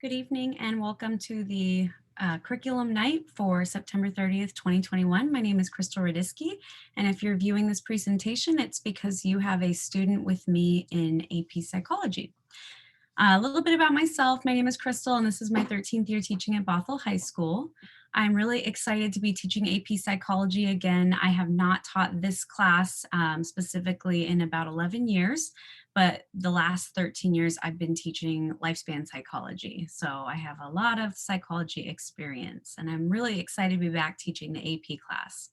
Good evening and welcome to the curriculum night for September 30th, 2021. My name is Crystal Rediske, and if you're viewing this presentation, it's because you have a student with me in AP Psychology. A little bit about myself. My name is Crystal, and this is my 13th year teaching at Bothell High School. I'm really excited to be teaching AP Psychology again. I have not taught this class specifically in about 11 years, but the last 13 years I've been teaching lifespan psychology. So I have a lot of psychology experience, and I'm really excited to be back teaching the AP class.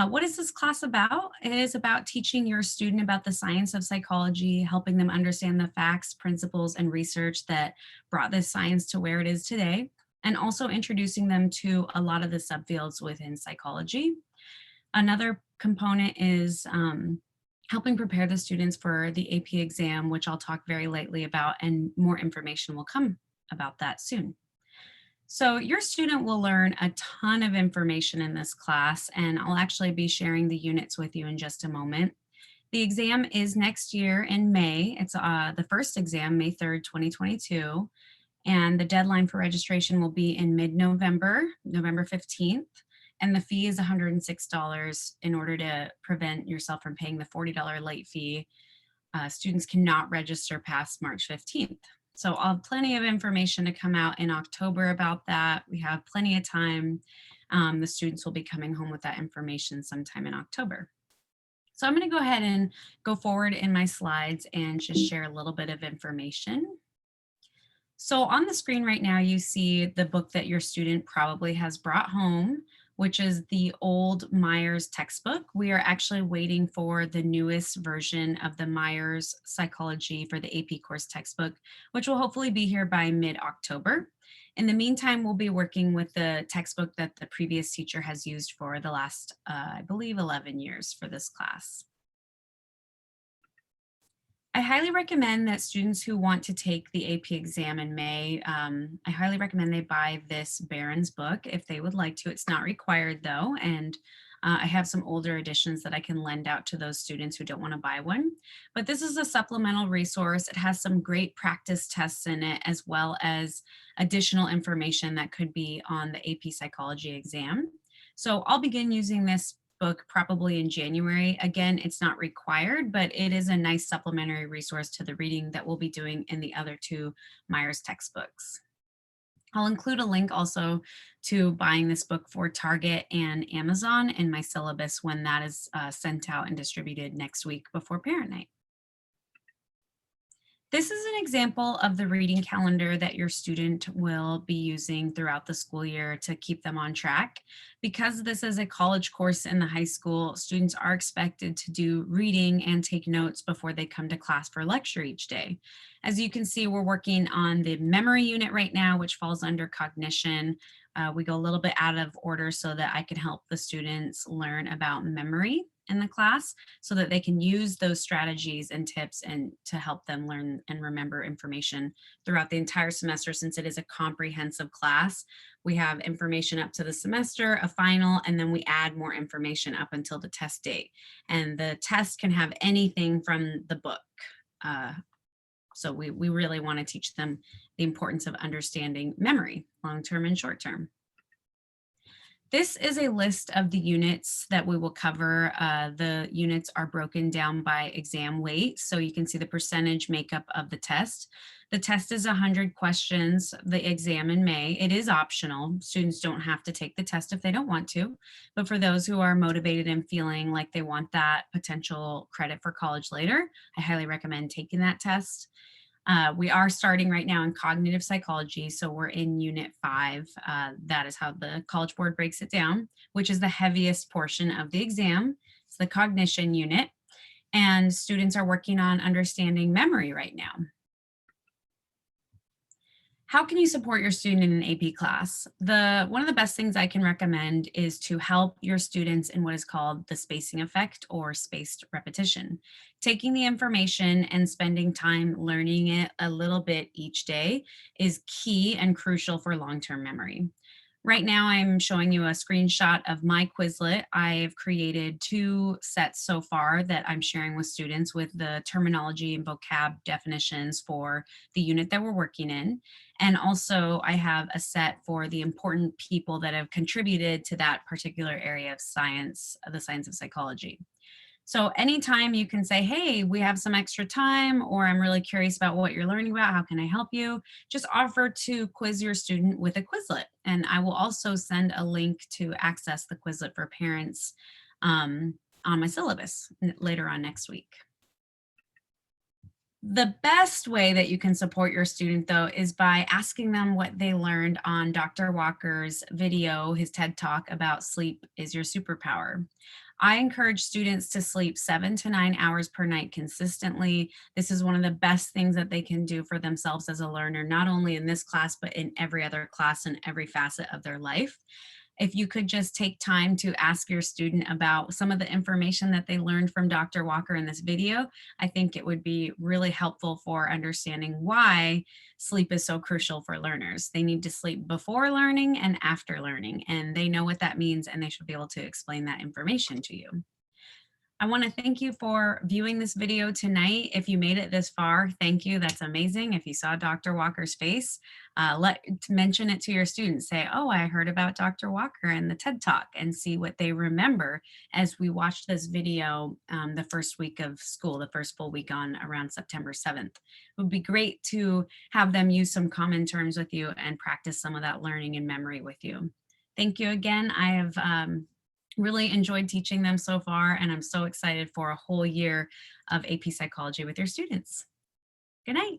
What is this class about? It is about teaching your student about the science of psychology, helping them understand the facts, principles, and research that brought this science to where it is today, and also introducing them to a lot of the subfields within psychology. Another component is helping prepare the students for the AP exam, which I'll talk very lightly about, and more information will come about that soon. So your student will learn a ton of information in this class, and I'll actually be sharing the units with you in just a moment. The exam is next year in May. It's the first exam, May 3rd, 2022, and the deadline for registration will be in mid-November, November 15th, and the fee is $106 in order to prevent yourself from paying the $40 late fee. Students cannot register past March 15th. So I'll have plenty of information to come out in October about that. We have plenty of time. The students will be coming home with that information sometime in October. So I'm going to go ahead and go forward in my slides and just share a little bit of information. So on the screen right now, you see the book that your student probably has brought home, which is the old Myers textbook. We are actually waiting for the newest version of the Myers Psychology for the AP course textbook, which will hopefully be here by mid-October. In the meantime, we'll be working with the textbook that the previous teacher has used for the last, I believe, 11 years for this class. I highly recommend that students who want to take the AP exam in May, I highly recommend they buy this Barron's book if they would like to. It's not required though, and I have some older editions that I can lend out to those students who don't want to buy one. But this is a supplemental resource. It has some great practice tests in it, as well as additional information that could be on the AP Psychology exam. So I'll begin using this book probably in January. Again, it's not required, but it is a nice supplementary resource to the reading that we'll be doing in the other two Myers textbooks. I'll include a link also to buying this book for Target and Amazon in my syllabus when that is sent out and distributed next week before Parent Night. This is an example of the reading calendar that your student will be using throughout the school year to keep them on track. Because this is a college course in the high school, students are expected to do reading and take notes before they come to class for lecture each day. As you can see, we're working on the memory unit right now, which falls under cognition. We go a little bit out of order so that I can help the students learn about memory in the class so that they can use those strategies and tips and to help them learn and remember information throughout the entire semester. Since it is a comprehensive class, we have information up to the semester, a final, and then we add more information up until the test date. And the test can have anything from the book. So we really want to teach them the importance of understanding memory, long-term and short-term. This is a list of the units that we will cover. The units are broken down by exam weight, so you can see the percentage makeup of the test. The test is 100 questions, the exam in May. It is optional. Students don't have to take the test if they don't want to, but for those who are motivated and feeling like they want that potential credit for college later, I highly recommend taking that test. We are starting right now in cognitive psychology, so we're in unit 5. That is how the College Board breaks it down, which is the heaviest portion of the exam. It's the cognition unit, and students are working on understanding memory right now. How can you support your student in an AP class? One of the best things I can recommend is to help your students in what is called the spacing effect or spaced repetition. Taking the information and spending time learning it a little bit each day is key and crucial for long-term memory. Right now, I'm showing you a screenshot of my Quizlet. I've created 2 sets so far that I'm sharing with students with the terminology and vocab definitions for the unit that we're working in. And also, I have a set for the important people that have contributed to that particular area of science, the science of psychology. So anytime you can say, hey, we have some extra time, or I'm really curious about what you're learning about, how can I help you? Just offer to quiz your student with a Quizlet. And I will also send a link to access the Quizlet for parents on my syllabus later on next week. The best way that you can support your student, though, is by asking them what they learned on Dr. Walker's video, his TED Talk about sleep is your superpower. I encourage students to sleep 7 to 9 hours per night consistently. This is one of the best things that they can do for themselves as a learner, not only in this class, but in every other class and every facet of their life. If you could just take time to ask your student about some of the information that they learned from Dr. Walker in this video, I think it would be really helpful for understanding why sleep is so crucial for learners. They need to sleep before learning and after learning, and they know what that means, and they should be able to explain that information to you. I want to thank you for viewing this video tonight. If you made it this far, thank you. That's amazing. If you saw Dr. Walker's face, mention it to your students. Say, oh, I heard about Dr. Walker and the TED Talk, and see what they remember as we watched this video the first week of school, the first full week on around September 7th. It would be great to have them use some common terms with you and practice some of that learning and memory with you. Thank you again. I have really enjoyed teaching them so far, and I'm so excited for a whole year of AP Psychology with your students. Good night.